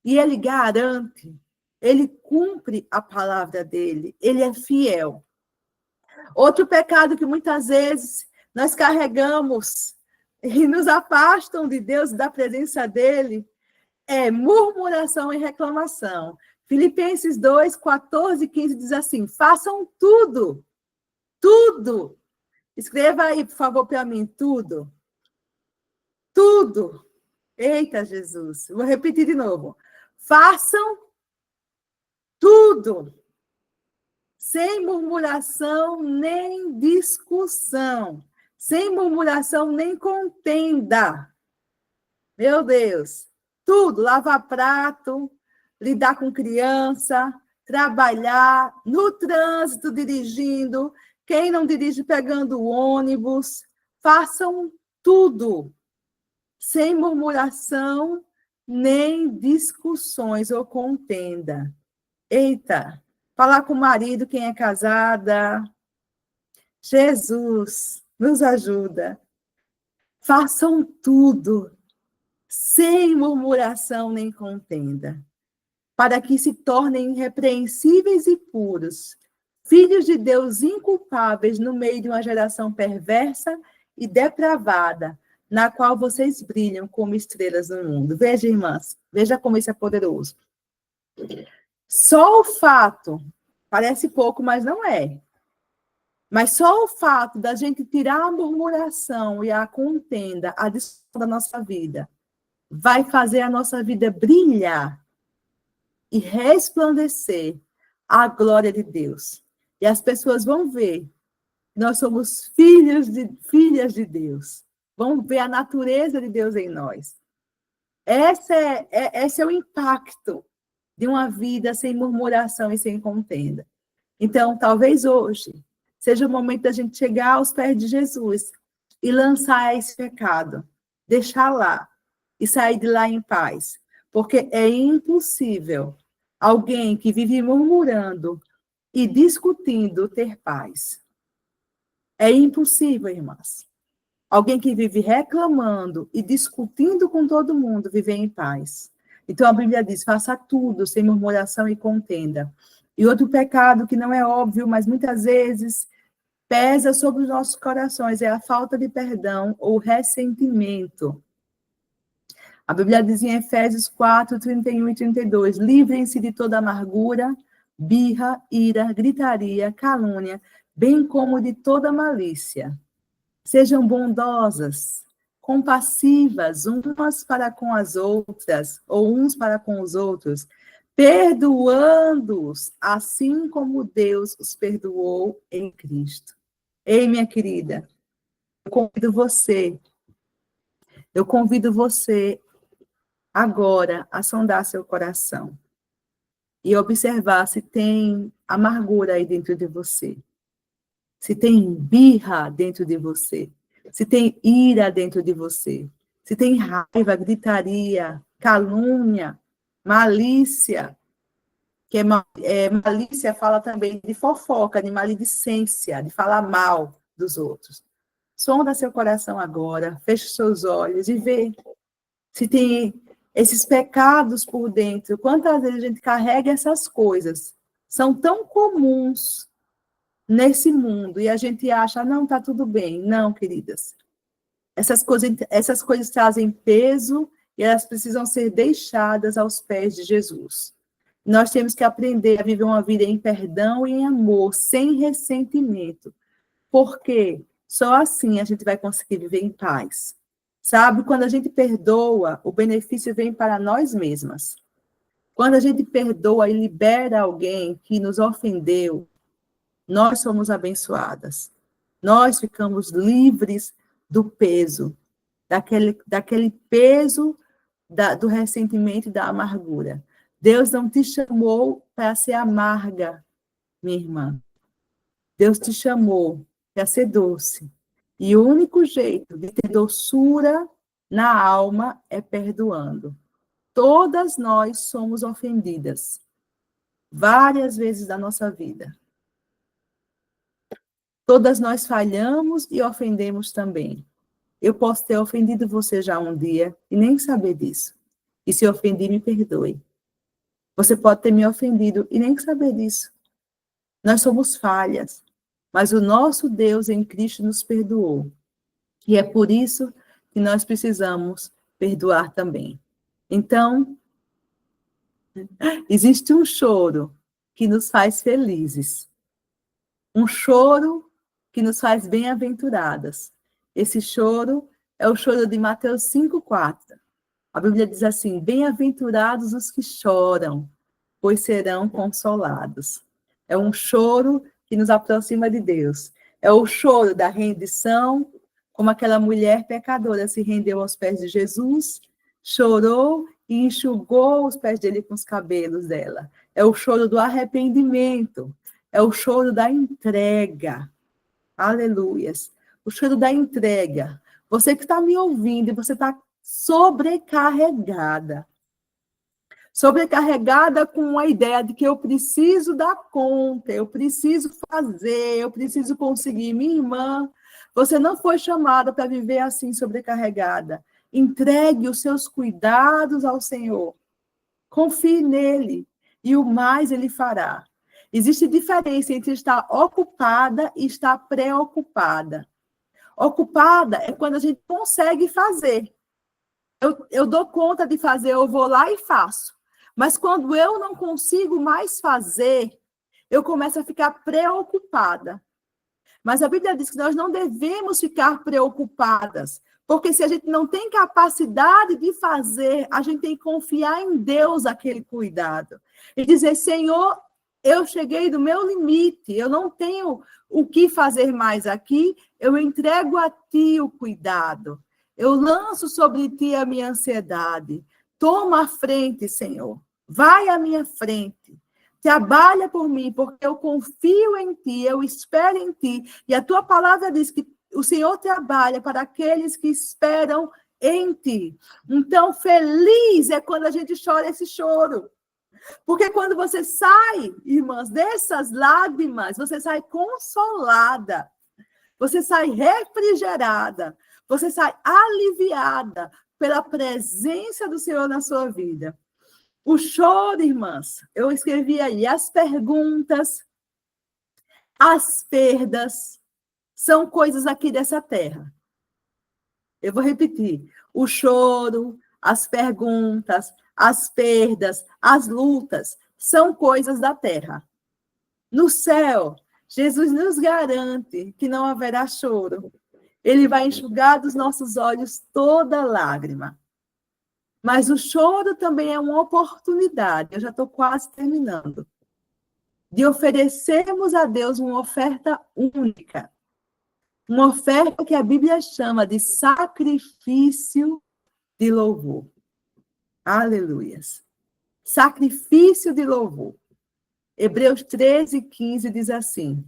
E ele garante, ele cumpre a palavra dele, ele é fiel. Outro pecado que muitas vezes nós carregamos e nos afastam de Deus, da presença dele, é murmuração e reclamação. Filipenses 2, 14 e 15 diz assim, façam tudo. Escreva aí, por favor, para mim, tudo. Eita, Jesus. Vou repetir de novo. Façam tudo, sem murmuração nem discussão, sem murmuração nem contenda. Meu Deus, tudo, lavar prato, lidar com criança, trabalhar, no trânsito, dirigindo, quem não dirige pegando o ônibus, façam tudo, sem murmuração nem discussões ou contenda. Eita, falar com o marido, quem é casada. Jesus, nos ajuda. Façam tudo, sem murmuração nem contenda, para que se tornem irrepreensíveis e puros, filhos de Deus inculpáveis no meio de uma geração perversa e depravada, na qual vocês brilham como estrelas no mundo. Veja, irmãs, veja como isso é poderoso. Só o fato, parece pouco, mas não é. Mas só o fato da gente tirar a murmuração e a contenda, a discussão da nossa vida, vai fazer a nossa vida brilhar e resplandecer a glória de Deus. E as pessoas vão ver que nós somos filhas de Deus. Vão ver a natureza de Deus em nós. Esse é o impacto de uma vida sem murmuração e sem contenda. Então, talvez hoje seja o momento da gente chegar aos pés de Jesus e lançar esse pecado, deixar lá e sair de lá em paz. Porque é impossível alguém que vive murmurando e discutindo ter paz. É impossível, irmãs. Alguém que vive reclamando e discutindo com todo mundo viver em paz. Então a Bíblia diz, faça tudo sem murmuração e contenda. E outro pecado que não é óbvio, mas muitas vezes pesa sobre os nossos corações, é a falta de perdão ou ressentimento. A Bíblia diz em Efésios 4, 31 e 32, livrem-se de toda amargura, birra, ira, gritaria, calúnia, bem como de toda malícia. Sejam bondosas, compassivas, umas para com as outras, ou uns para com os outros, perdoando-os, assim como Deus os perdoou em Cristo. Ei, minha querida, eu convido você agora a sondar seu coração e observar se tem amargura aí dentro de você, se tem birra dentro de você, se tem ira dentro de você, se tem raiva, gritaria, calúnia, malícia, que malícia fala também de fofoca, de maledicência, de falar mal dos outros. Sonda seu coração agora, feche seus olhos e vê se tem esses pecados por dentro. Quantas vezes a gente carrega essas coisas? São tão comuns nesse mundo e a gente acha, não, tá tudo bem. Não, queridas. Essas coisas trazem peso e elas precisam ser deixadas aos pés de Jesus. Nós temos que aprender a viver uma vida em perdão e em amor, sem ressentimento. Porque só assim a gente vai conseguir viver em paz. Sabe, quando a gente perdoa, o benefício vem para nós mesmas. Quando a gente perdoa e libera alguém que nos ofendeu, nós somos abençoadas. Nós ficamos livres do peso, daquele peso do ressentimento e da amargura. Deus não te chamou para ser amarga, minha irmã. Deus te chamou para ser doce. E o único jeito de ter doçura na alma é perdoando. Todas nós somos ofendidas, várias vezes da nossa vida. Todas nós falhamos e ofendemos também. Eu posso ter ofendido você já um dia e nem saber disso. E se ofendi, me perdoe. Você pode ter me ofendido e nem saber disso. Nós somos falhas, mas o nosso Deus em Cristo nos perdoou. E é por isso que nós precisamos perdoar também. Então, existe um choro que nos faz felizes. Um choro que nos faz bem-aventuradas. Esse choro é o choro de Mateus 5,4. A Bíblia diz assim: bem-aventurados os que choram, pois serão consolados. É um choro que nos aproxima de Deus. É o choro da rendição, como aquela mulher pecadora se rendeu aos pés de Jesus, chorou e enxugou os pés dele com os cabelos dela. É o choro do arrependimento. É o choro da entrega. Aleluias. O choro da entrega. Você que está me ouvindo e você está sobrecarregada. Sobrecarregada com a ideia de que eu preciso dar conta, eu preciso fazer, eu preciso conseguir. Minha irmã, você não foi chamada para viver assim, sobrecarregada. Entregue os seus cuidados ao Senhor. Confie nele e o mais ele fará. Existe diferença entre estar ocupada e estar preocupada. Ocupada é quando a gente consegue fazer. Eu dou conta de fazer, eu vou lá e faço. Mas quando eu não consigo mais fazer, eu começo a ficar preocupada. Mas a Bíblia diz que nós não devemos ficar preocupadas, porque se a gente não tem capacidade de fazer, a gente tem que confiar em Deus aquele cuidado. E dizer, Senhor, eu cheguei do meu limite, eu não tenho o que fazer mais aqui, eu entrego a Ti o cuidado. Eu lanço sobre Ti a minha ansiedade. Toma a frente, Senhor. Vai à minha frente. Trabalha por mim, porque eu confio em Ti, eu espero em Ti. E a Tua palavra diz que o Senhor trabalha para aqueles que esperam em Ti. Então, feliz é quando a gente chora esse choro. Porque quando você sai, irmãs, dessas lágrimas, você sai consolada. Você sai refrigerada. Você sai aliviada pela presença do Senhor na sua vida. O choro, irmãs, eu escrevi aí, as perguntas, as perdas, são coisas aqui dessa terra. Eu vou repetir. O choro, as perguntas, as perdas, as lutas, são coisas da terra. No céu, Jesus nos garante que não haverá choro. Ele vai enxugar dos nossos olhos toda lágrima. Mas o choro também é uma oportunidade, eu já estou quase terminando, de oferecermos a Deus uma oferta única. Uma oferta que a Bíblia chama de sacrifício de louvor. Aleluias. Sacrifício de louvor. Hebreus 13:15 diz assim: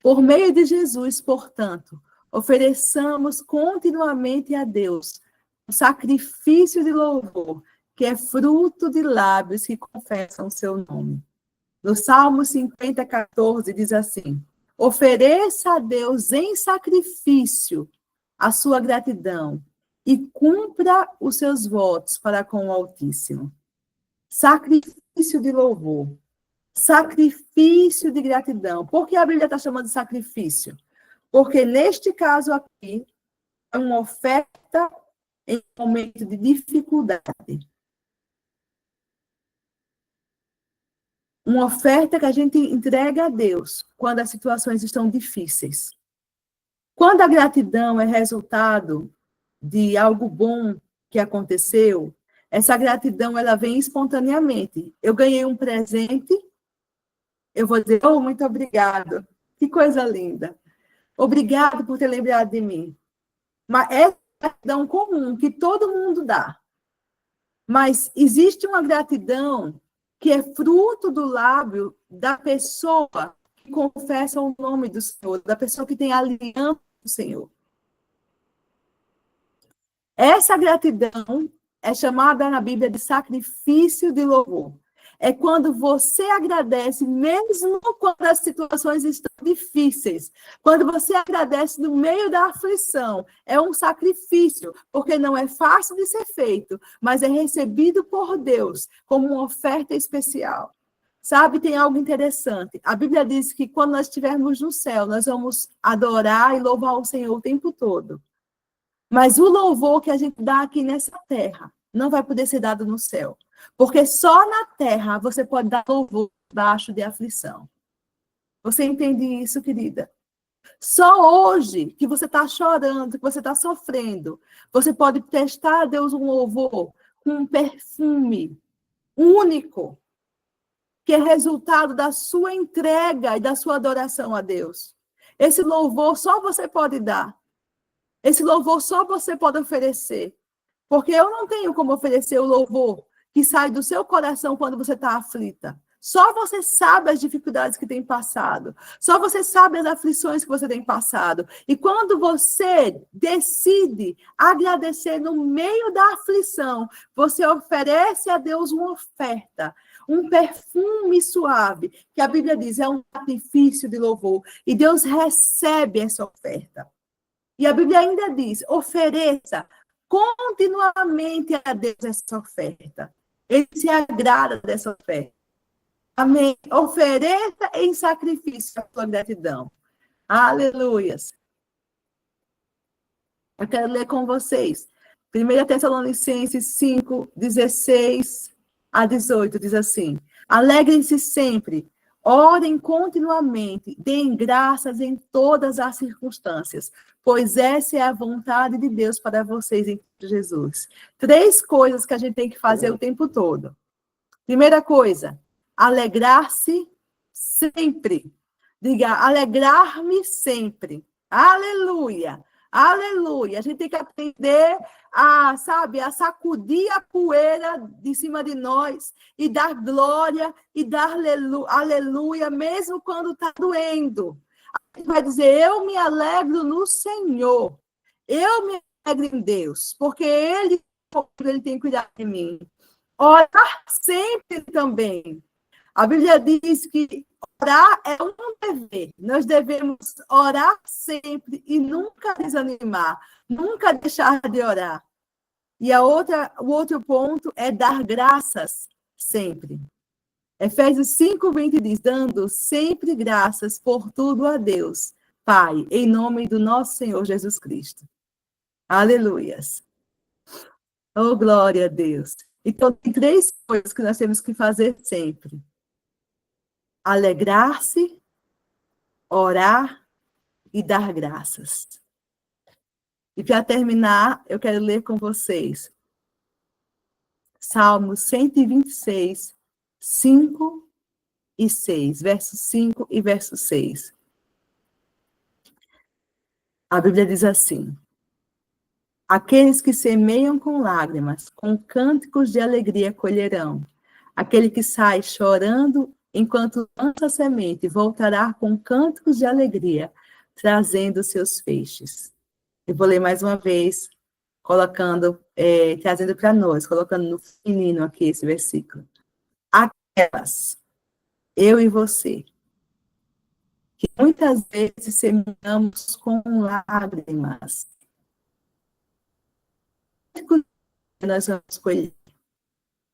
por meio de Jesus, portanto, ofereçamos continuamente a Deus um sacrifício de louvor, que é fruto de lábios que confessam o seu nome. No Salmo 50:14 diz assim: ofereça a Deus em sacrifício a sua gratidão e cumpra os seus votos para com o Altíssimo. Sacrifício de louvor. Sacrifício de gratidão. Por que a Bíblia está chamando de sacrifício? Porque neste caso aqui, é uma oferta em momento de dificuldade. Uma oferta que a gente entrega a Deus quando as situações estão difíceis. Quando a gratidão é resultado de algo bom que aconteceu, essa gratidão ela vem espontaneamente. Eu ganhei um presente, eu vou dizer, oh, muito obrigado, que coisa linda. Obrigado por ter lembrado de mim. Mas é gratidão comum, que todo mundo dá. Mas existe uma gratidão que é fruto do lábio da pessoa que confessa o nome do Senhor, da pessoa que tem aliança com o Senhor. Essa gratidão é chamada na Bíblia de sacrifício de louvor. É quando você agradece, mesmo quando as situações estão difíceis. Quando você agradece no meio da aflição. É um sacrifício, porque não é fácil de ser feito, mas é recebido por Deus como uma oferta especial. Sabe, tem algo interessante. A Bíblia diz que quando nós estivermos no céu, nós vamos adorar e louvar o Senhor o tempo todo. Mas o louvor que a gente dá aqui nessa terra não vai poder ser dado no céu. Porque só na terra você pode dar louvor debaixo de aflição. Você entende isso, querida? Só hoje que você está chorando, que você está sofrendo, você pode prestar a Deus um louvor com um perfume único, que é resultado da sua entrega e da sua adoração a Deus. Esse louvor só você pode dar. Esse louvor só você pode oferecer. Porque eu não tenho como oferecer o louvor que sai do seu coração quando você está aflita. Só você sabe as dificuldades que tem passado. Só você sabe as aflições que você tem passado. E quando você decide agradecer no meio da aflição, você oferece a Deus uma oferta, um perfume suave, que a Bíblia diz é um sacrifício de louvor. E Deus recebe essa oferta. E a Bíblia ainda diz, ofereça continuamente a Deus essa oferta. Ele se agrada dessa oferta. Amém. Ofereça em sacrifício a sua gratidão. Aleluias. Eu quero ler com vocês. 1 Tessalonicenses 5, 16 a 18, diz assim: alegrem-se sempre, orem continuamente, deem graças em todas as circunstâncias, pois essa é a vontade de Deus para vocês em Jesus. 3 coisas que a gente tem que fazer o tempo todo. Primeira coisa, alegrar-se sempre. Diga, alegrar-me sempre. Aleluia. Aleluia. A gente tem que aprender a, sabe, a sacudir a poeira de cima de nós e dar glória e dar aleluia, mesmo quando está doendo. A gente vai dizer, eu me alegro no Senhor. Eu me alegro em Deus, porque Ele tem cuidado de mim. Orar sempre também. A Bíblia diz que orar é um dever. Nós devemos orar sempre e nunca desanimar, nunca deixar de orar. E o outro ponto é dar graças sempre. Efésios 5:20 diz, dando sempre graças por tudo a Deus, Pai, em nome do nosso Senhor Jesus Cristo. Aleluias. Oh, glória a Deus. Então, tem 3 coisas que nós temos que fazer sempre. Alegrar-se, orar e dar graças. E para terminar, eu quero ler com vocês Salmos 126, 5 e 6, verso 5 e verso 6. A Bíblia diz assim: aqueles que semeiam com lágrimas, com cânticos de alegria colherão. Aquele que sai chorando enquanto lança a semente, voltará com cânticos de alegria, trazendo seus feixes. Eu vou ler mais uma vez, trazendo para nós, colocando no feminino aqui esse versículo. Aquelas, eu e você, que muitas vezes semeamos com lágrimas, nós vamos colher.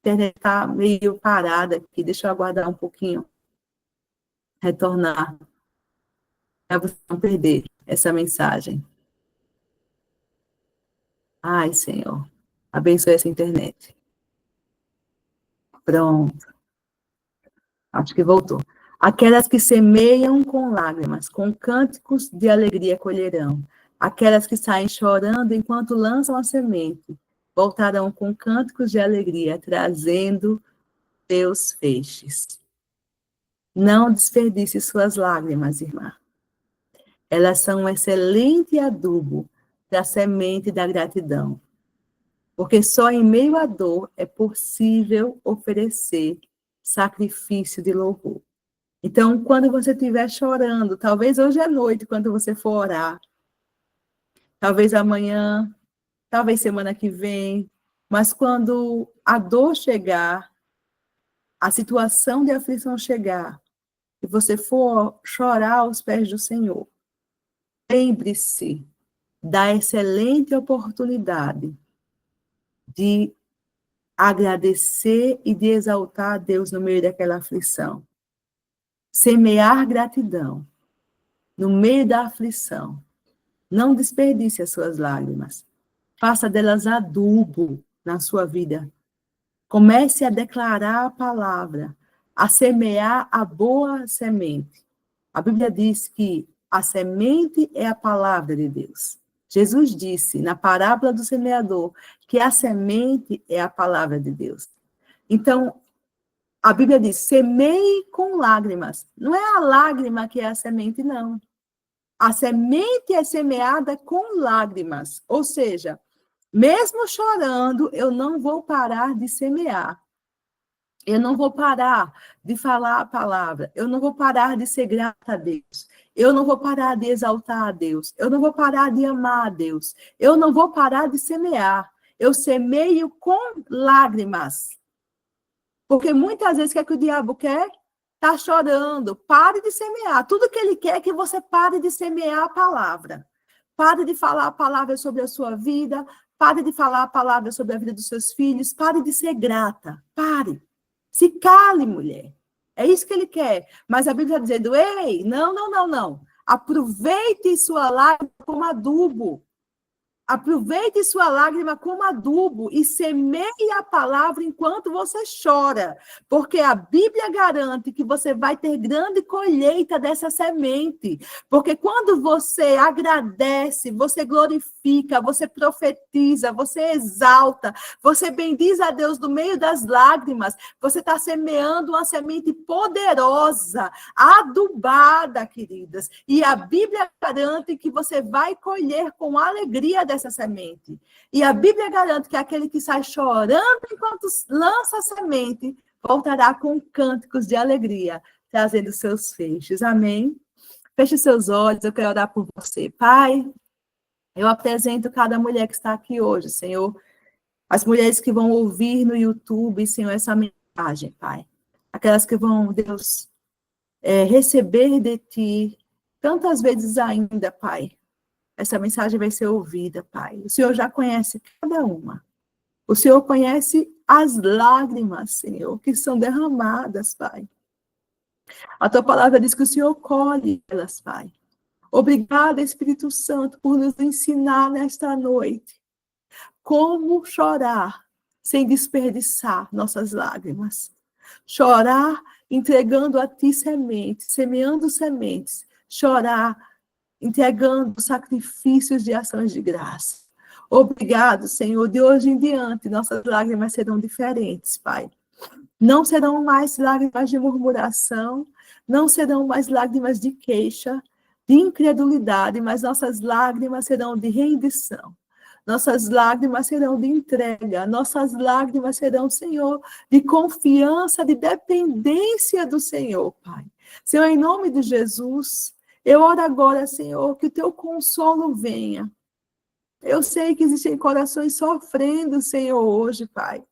A internet está meio parada aqui, deixa eu aguardar um pouquinho, retornar, para você não perder essa mensagem. Ai, Senhor, abençoe essa internet. Pronto. Acho que voltou. Aquelas que semeiam com lágrimas, com cânticos de alegria colherão. Aquelas que saem chorando enquanto lançam a semente, voltarão com cânticos de alegria, trazendo seus feixes. Não desperdice suas lágrimas, irmã. Elas são um excelente adubo da semente da gratidão. Porque só em meio à dor é possível oferecer sacrifício de louvor. Então, quando você estiver chorando, talvez hoje à noite, quando você for orar, talvez amanhã, talvez semana que vem, mas quando a dor chegar, a situação de aflição chegar, e você for chorar aos pés do Senhor, lembre-se da excelente oportunidade de agradecer e de exaltar a Deus no meio daquela aflição. Semear gratidão no meio da aflição. Não desperdice as suas lágrimas. Faça delas adubo na sua vida. Comece a declarar a palavra, a semear a boa semente. A Bíblia diz que A semente é a palavra de Deus. Jesus disse, na parábola do semeador, que a semente é a palavra de Deus. Então, a Bíblia diz, semeie com lágrimas. Não é a lágrima que é a semente, não. A semente é semeada com lágrimas. Ou seja, mesmo chorando, eu não vou parar de semear. Eu não vou parar de falar a palavra. Eu não vou parar de ser grata a Deus. Eu não vou parar de exaltar a Deus. Eu não vou parar de amar a Deus. Eu não vou parar de semear. Eu semeio com lágrimas. Porque muitas vezes o que é que o diabo quer? Está chorando. Pare de semear. Tudo que ele quer é que você pare de semear a palavra. Pare de falar a palavra sobre a sua vida. Pare de falar a palavra sobre a vida dos seus filhos. Pare de ser grata. Pare. Se cale, mulher. É isso que ele quer. Mas a Bíblia está dizendo, ei, não, não, não, não. Aproveite sua lágrima como adubo. Aproveite sua lágrima como adubo e semeie a palavra enquanto você chora, porque a Bíblia garante que você vai ter grande colheita dessa semente, porque quando você agradece, você glorifica, você profetiza, você exalta, você bendiz a Deus no meio das lágrimas, você está semeando uma semente poderosa, adubada, queridas, e a Bíblia garante que você vai colher com alegria dessa semente. E a Bíblia garante que aquele que sai chorando enquanto lança a semente, voltará com cânticos de alegria, trazendo seus feixes. Amém? Feche seus olhos, eu quero orar por você. Pai, eu apresento cada mulher que está aqui hoje, Senhor. As mulheres que vão ouvir no YouTube, Senhor, essa mensagem, Pai. Aquelas que vão, Deus, receber de Ti, tantas vezes ainda, Pai. Essa mensagem vai ser ouvida, Pai. O Senhor já conhece cada uma. O Senhor conhece as lágrimas, Senhor, que são derramadas, Pai. A Tua palavra diz que o Senhor colhe elas, Pai. Obrigada, Espírito Santo, por nos ensinar nesta noite como chorar sem desperdiçar nossas lágrimas. Chorar entregando a Ti sementes, semeando sementes. Chorar entregando sacrifícios de ações de graça. Obrigado, Senhor. De hoje em diante, nossas lágrimas serão diferentes, Pai. Não serão mais lágrimas de murmuração, não serão mais lágrimas de queixa, de incredulidade, mas nossas lágrimas serão de rendição. Nossas lágrimas serão de entrega, nossas lágrimas serão, Senhor, de confiança, de dependência do Senhor, Pai. Senhor, em nome de Jesus, eu oro agora, Senhor, que o teu consolo venha. Eu sei que existem corações sofrendo, Senhor, hoje, Pai.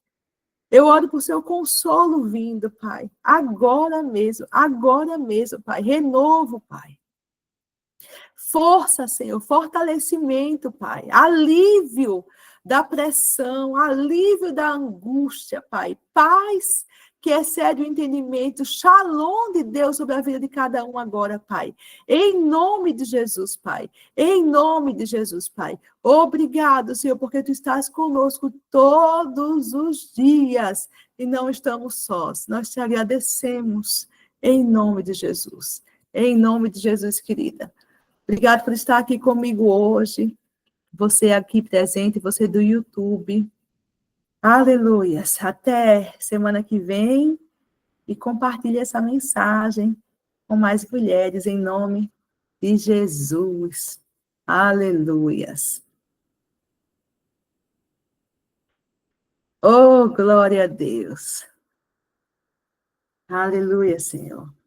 Eu oro por seu consolo vindo, Pai. Agora mesmo, Pai. Renovo, Pai. Força, Senhor, fortalecimento, Pai. Alívio da pressão, alívio da angústia, Pai. Paz que excede o entendimento, shalom de Deus sobre a vida de cada um agora, Pai. Em nome de Jesus, Pai. Em nome de Jesus, Pai. Obrigado, Senhor, porque Tu estás conosco todos os dias e não estamos sós. Nós Te agradecemos em nome de Jesus. Em nome de Jesus, querida. Obrigado por estar aqui comigo hoje. Você aqui presente, você do YouTube. Aleluias. Até semana que vem. E compartilhe essa mensagem com mais mulheres, em nome de Jesus. Aleluias. Oh, glória a Deus. Aleluia, Senhor.